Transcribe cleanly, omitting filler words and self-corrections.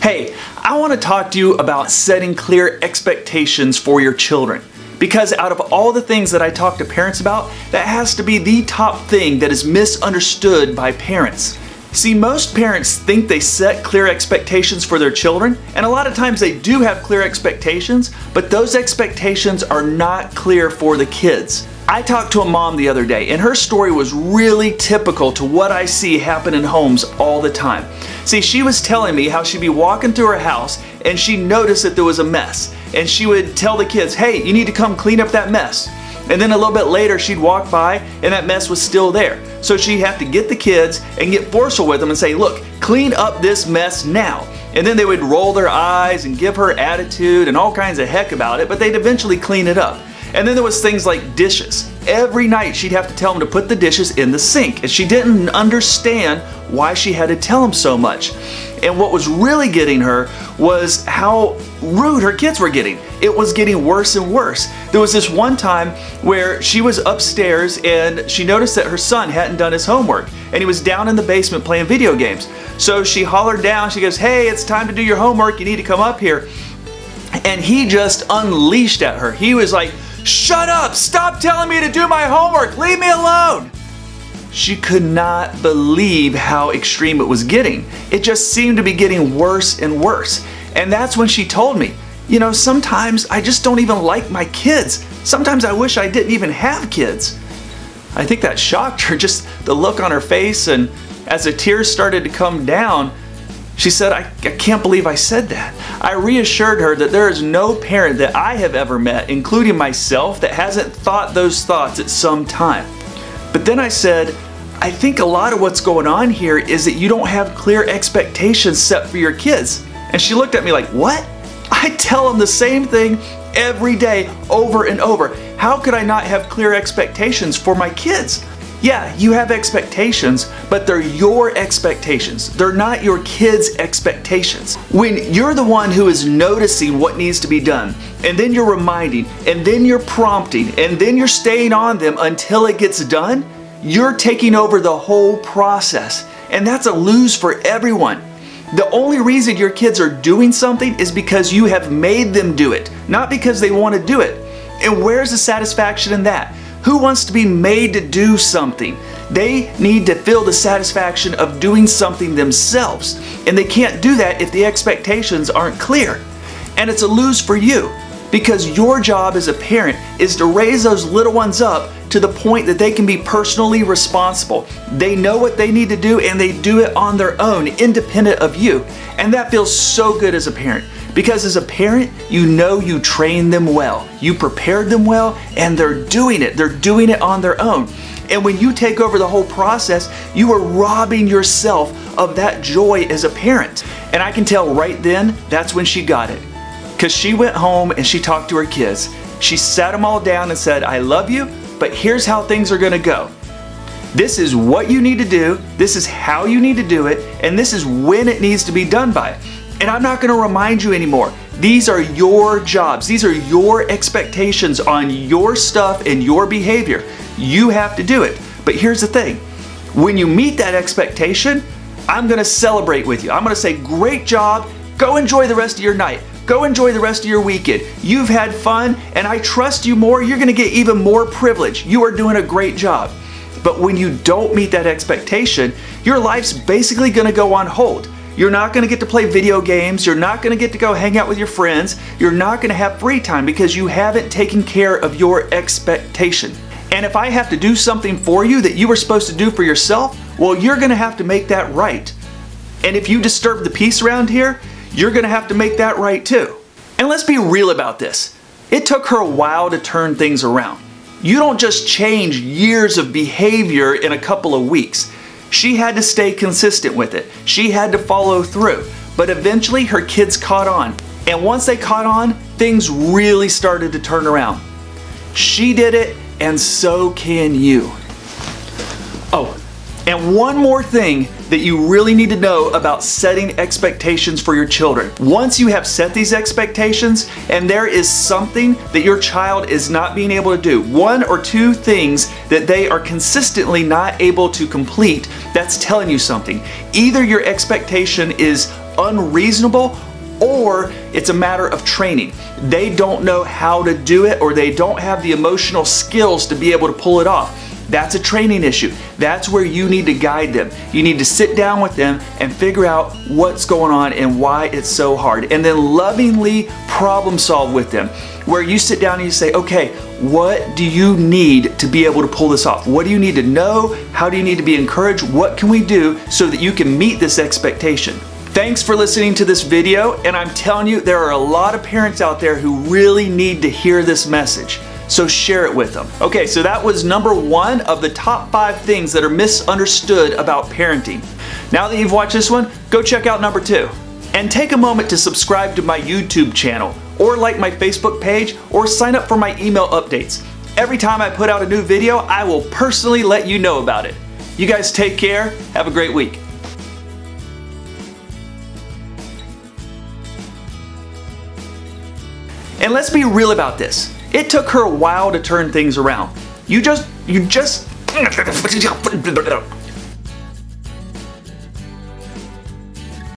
Hey, I want to talk to you about setting clear expectations for your children. Because out of all the things that I talk to parents about, that has to be the top thing that is misunderstood by parents. See, most parents think they set clear expectations for their children, and a lot of times they do have clear expectations, but those expectations are not clear for the kids. I talked to a mom the other day, and her story was really typical to what I see happen in homes all the time. See, she was telling me how she'd be walking through her house and she noticed that there was a mess. And she would tell the kids, hey, you need to come clean up that mess. And then a little bit later, she'd walk by and that mess was still there. So she'd have to get the kids and get forceful with them and say, look, clean up this mess now. And then they would roll their eyes and give her attitude and all kinds of heck about it, but they'd eventually clean it up. And then there was things like dishes. Every night she'd have to tell them to put the dishes in the sink, and she didn't understand why she had to tell them so much. And what was really getting her was how rude her kids were getting. It was getting worse and worse. There was this one time where she was upstairs and she noticed that her son hadn't done his homework, and he was down in the basement playing video games. So she hollered down, she goes, hey, it's time to do your homework, you need to come up here. And he just unleashed at her. He was like, shut up! Stop telling me to do my homework! Leave me alone! She could not believe how extreme it was getting. It just seemed to be getting worse and worse. And that's when she told me, you know, sometimes I just don't even like my kids. Sometimes I wish I didn't even have kids. I think that shocked her, just the look on her face, and as the tears started to come down, she said, I can't believe I said that. I reassured her that there is no parent that I have ever met, including myself, that hasn't thought those thoughts at some time. But then I said, I think a lot of what's going on here is that you don't have clear expectations set for your kids. And she looked at me like, what? I tell them the same thing every day, over and over. How could I not have clear expectations for my kids? Yeah, you have expectations, but they're your expectations. They're not your kids' expectations. When you're the one who is noticing what needs to be done, and then you're reminding, and then you're prompting, and then you're staying on them until it gets done, you're taking over the whole process. And that's a lose for everyone. The only reason your kids are doing something is because you have made them do it, not because they want to do it. And where's the satisfaction in that? Who wants to be made to do something? They need to feel the satisfaction of doing something themselves. And they can't do that if the expectations aren't clear. And it's a lose for you, because your job as a parent is to raise those little ones up to the point that they can be personally responsible. They know what they need to do and they do it on their own, independent of you. And that feels so good as a parent. Because as a parent, you know you trained them well, you prepared them well, and they're doing it. They're doing it on their own. And when you take over the whole process, you are robbing yourself of that joy as a parent. And I can tell right then, that's when she got it. Because she went home and she talked to her kids. She sat them all down and said, I love you, but here's how things are going to go. This is what you need to do, this is how you need to do it, and this is when it needs to be done by. And I'm not going to remind you anymore. These are your jobs. These are your expectations on your stuff and your behavior. You have to do it. But here's the thing. When you meet that expectation, I'm going to celebrate with you. I'm going to say, great job. Go enjoy the rest of your night. Go enjoy the rest of your weekend. You've had fun, and I trust you more. You're going to get even more privilege. You are doing a great job. But when you don't meet that expectation, your life's basically going to go on hold. You're not going to get to play video games. You're not going to get to go hang out with your friends. You're not going to have free time because you haven't taken care of your expectation. And if I have to do something for you that you were supposed to do for yourself, well, you're going to have to make that right. And if you disturb the peace around here, you're going to have to make that right too. And let's be real about this. It took her a while to turn things around. You don't just change years of behavior in a couple of weeks. She had to stay consistent with it. She had to follow through. But eventually her kids caught on. And once they caught on, things really started to turn around. She did it, and so can you. Oh, and one more thing that you really need to know about setting expectations for your children. Once you have set these expectations and there is something that your child is not being able to do, one or two things that they are consistently not able to complete, that's telling you something. Either your expectation is unreasonable, or it's a matter of training. They don't know how to do it, or they don't have the emotional skills to be able to pull it off. That's a training issue. That's where you need to guide them. You need to sit down with them and figure out what's going on and why it's so hard. And then lovingly problem solve with them. Where you sit down and you say, okay, what do you need to be able to pull this off? What do you need to know? How do you need to be encouraged? What can we do so that you can meet this expectation? Thanks for listening to this video, and I'm telling you, there are a lot of parents out there who really need to hear this message. So share it with them. Okay, so that was number 1 of the top 5 things that are misunderstood about parenting. Now that you've watched this one, go check out number 2. And take a moment to subscribe to my YouTube channel, or like my Facebook page, or sign up for my email updates. Every time I put out a new video, I will personally let you know about it. You guys take care, have a great week. And let's be real about this. It took her a while to turn things around. You just